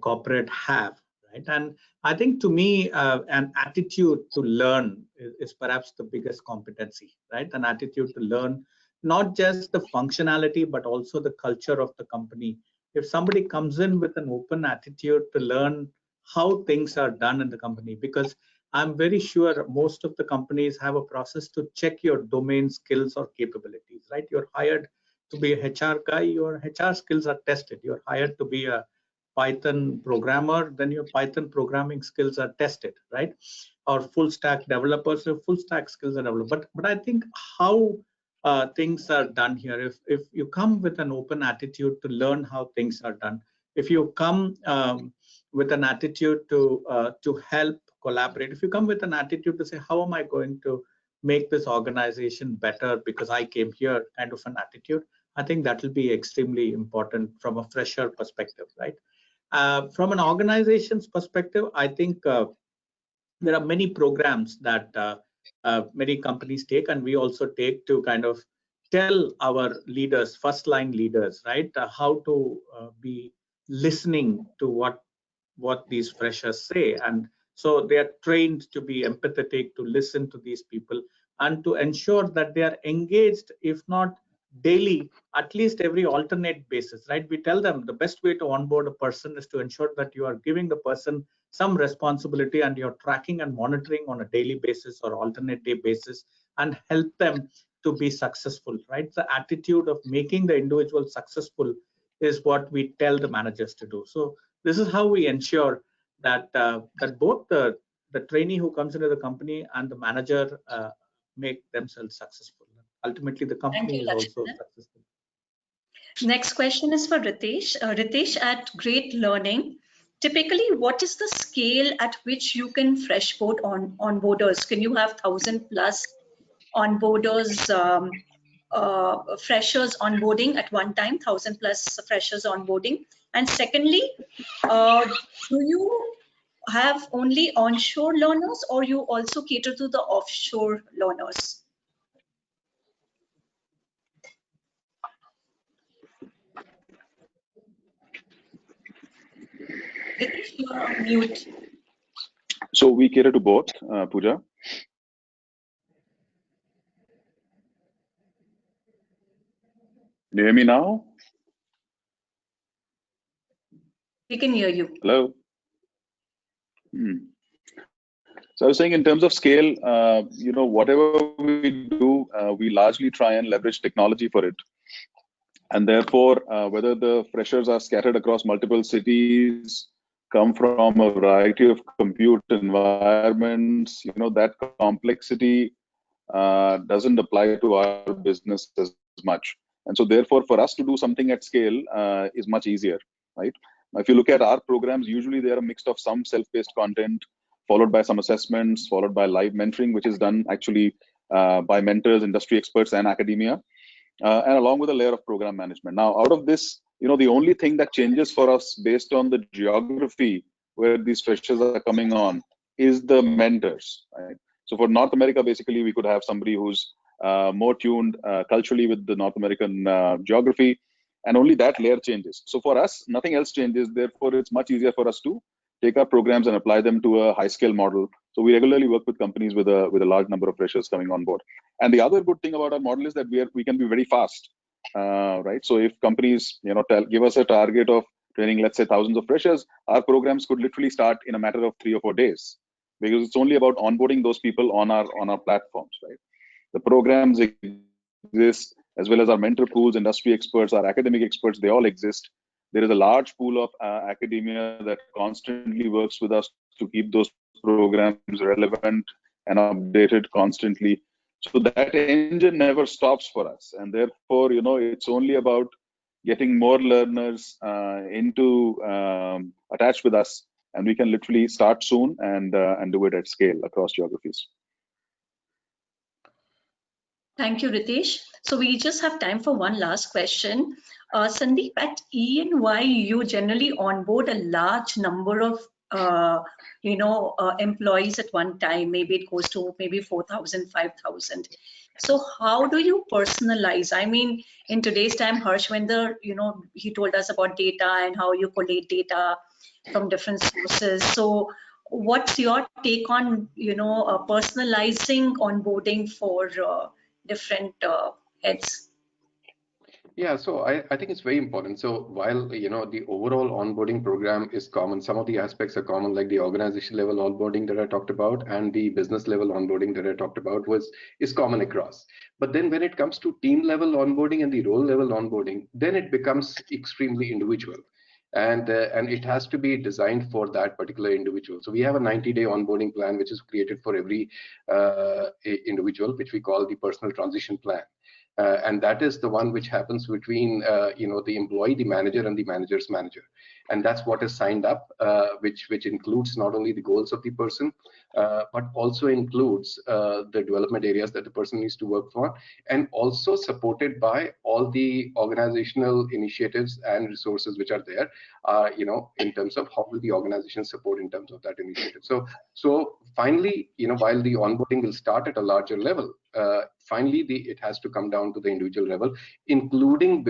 Speaker 5: corporate have, right? And I think, to me, an attitude to learn is perhaps the biggest competency, right? An attitude to learn, not just the functionality, but also the culture of the company. If somebody comes in with an open attitude to learn how things are done in the company, because I'm very sure most of the companies have a process to check your domain skills or capabilities, right? You're hired to be a HR guy, your HR skills are tested. You're hired to be a Python programmer, then your Python programming skills are tested, right? Or full stack developers, your full stack skills are developed. But I think how things are done here, if you come with an open attitude to learn how things are done, if you come with an attitude to help collaborate, if you come with an attitude to say, how am I going to make this organization better because I came here, kind of an attitude, I think that will be extremely important from a fresher perspective, right? From an organization's perspective, I think there are many programs that many companies take, and we also take, to kind of tell our leaders, first line leaders, right, how to be listening to what these freshers say. And so they are trained to be empathetic, to listen to these people, and to ensure that they are engaged, if not daily, at least every alternate basis, right? We tell them the best way to onboard a person is to ensure that you are giving the person some responsibility and you're tracking and monitoring on a daily basis or alternate day basis and help them to be successful, right? The attitude of making the individual successful is what we tell the managers to do. So this is how we ensure that that both the trainee who comes into the company and the manager make themselves successful. Ultimately, the company is also successful.
Speaker 1: Next question is for Ritesh. Ritesh, at Great Learning, typically, what is the scale at which you can freshboard onboarders? Can you have 1,000 plus onboarders, freshers onboarding at one time, 1,000 plus freshers onboarding? And secondly, do you have only onshore learners or you also cater to the offshore learners? Ritesh, you are on mute.
Speaker 2: So we cater to both, Pooja. Do you hear me now?
Speaker 1: We can hear you.
Speaker 2: Hello. So I was saying, in terms of scale, whatever we do, we largely try and leverage technology for it. And therefore, whether the freshers are scattered across multiple cities, come from a variety of compute environments, that complexity doesn't apply to our business as much. And so therefore, for us to do something at scale is much easier, right? If you look at our programs, usually they are a mix of some self-paced content, followed by some assessments, followed by live mentoring, which is done actually by mentors, industry experts, and academia, and along with a layer of program management. Now, out of this, the only thing that changes for us based on the geography where these freshers are coming on is the mentors, right? So for North America, basically, we could have somebody who's more tuned culturally with the North American geography, and only that layer changes. So for us, nothing else changes. Therefore, it's much easier for us to take our programs and apply them to a high-scale model. So we regularly work with companies with a large number of freshers coming on board. And the other good thing about our model is that we can be very fast, right? So if companies give us a target of training, let's say, thousands of freshers, our programs could literally start in a matter of 3 or 4 days, because it's only about onboarding those people on our platforms, right? The programs exist, as well as our mentor pools, industry experts, our academic experts, they all exist. There is a large pool of academia that constantly works with us to keep those programs relevant and updated constantly. So that engine never stops for us. And therefore, it's only about getting more learners into attached with us, and we can literally start soon and do it at scale across geographies.
Speaker 1: Thank you, Ritesh. So we just have time for one last question. Sandeep, at E&Y, you generally onboard a large number of employees at one time. Maybe it goes to maybe 4,000, 5,000. So how do you personalize? I mean, in today's time, Harshwinder, he told us about data and how you collate data from different sources. So what's your take on, personalizing onboarding for different heads?
Speaker 3: Yeah, so I think it's very important. So while the overall onboarding program is common, some of the aspects are common, like the organization level onboarding that I talked about and the business level onboarding that I talked about is common across. But then when it comes to team level onboarding and the role level onboarding, then it becomes extremely individual. And it has to be designed for that particular individual. So we have a 90-day onboarding plan, which is created for every individual, which we call the personal transition plan. And that is the one which happens between the employee, the manager, and the manager's manager. And that's what is signed up, which includes not only the goals of the person, but also includes the development areas that the person needs to work for, and also supported by all the organizational initiatives and resources which are there, in terms of how will the organization support in terms of that initiative. So finally, while the onboarding will start at a larger level, finally it has to come down to the individual level, including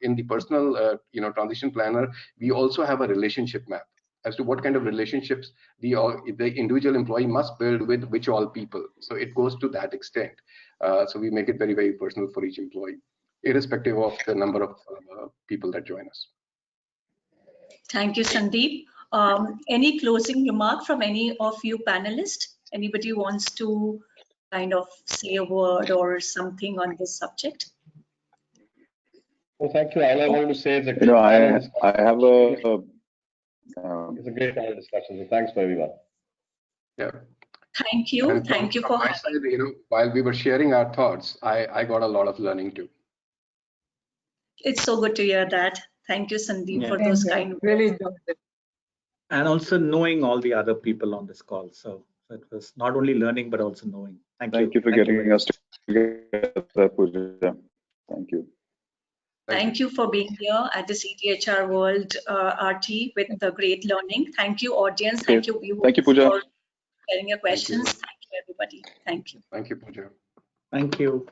Speaker 3: in the personal transition planner, we also have a relationship map as to what kind of relationships the individual employee must build with which all people. So it goes to that extent. So we make it very, very personal for each employee. irrespective of the number of people that join us.
Speaker 1: Thank you, Sandeep. Any closing remark from any of you panelists? Anybody wants to kind of say a word or something on this subject?
Speaker 6: Well, thank you. All I wanted to say is that
Speaker 2: I have a.
Speaker 6: It's a great panel discussion. So thanks for everyone.
Speaker 3: Yeah.
Speaker 1: Thank you.
Speaker 3: And
Speaker 1: Thank you
Speaker 3: from
Speaker 1: for
Speaker 3: my side, while we were sharing our thoughts, I got a lot of learning too.
Speaker 1: It's so good to hear that. Thank you, Sandeep, for
Speaker 4: Same
Speaker 1: those
Speaker 4: here.
Speaker 1: kind words.
Speaker 4: Really enjoyed it.
Speaker 5: And also knowing all the other people on this call. So it was not only learning, but also knowing.
Speaker 2: Thank you for getting us together, Pooja. Thank you.
Speaker 1: Thank you for being here at this ETHRWorld RT with the great learning. Thank you, audience. Thank you, viewers,
Speaker 2: Thank you, Pooja.
Speaker 1: for sharing your questions. Thank you, everybody. Thank you.
Speaker 3: Thank you, Pooja.
Speaker 5: Thank you.